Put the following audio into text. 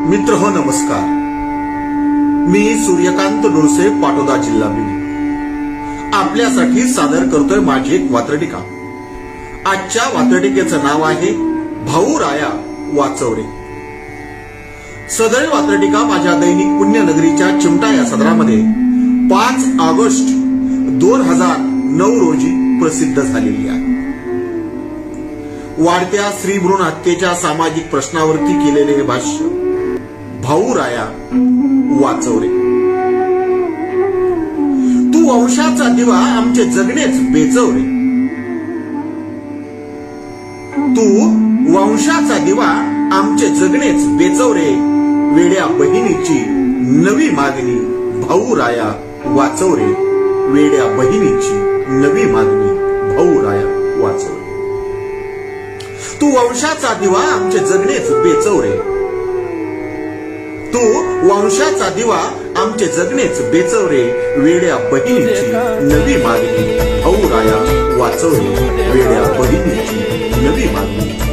मित्र हो नमस्कार. मी सूर्यकांत डोळसे, पाटोदा, जिल्हा बीड, आपल्यासाठी सादर करतोय माझी एक वात्रटिका. आजच्या वात्रटिकेचं नाव आहे भाऊ राया वाचवरे. सदर वात्रटिका माझ्या दैनिक पुण्यनगरीच्या चिमटा या सदरामध्ये 5 ऑगस्ट 2009 रोजी प्रसिद्ध झालेली आहे. वाढत्या स्त्री भ्रूण हत्येच्या सामाजिक प्रश्नावरती केलेले हे भाष्य भाऊ राया वाचवरे. तू वंशाचा दिवा आमचे जगणेच बेचवरे. तू वंशाचा दिवा आमचे जगणेच बेचवरे. वेड्या बहिणीची नवी मागणी भाऊ राया वाचवरे. वेड्या बहिणीची नवी मागणी भाऊ राया वाचवरे. तू वंशाचा दिवा आमचे जगणेच बेचवरे. तू वंशाचा दिवा आमचे जगणेच बेचवरे. वेड्या बहिणीची नवी मागणी भाऊ राया वाचवरे. वेड्या बहिणीची नवी मागणी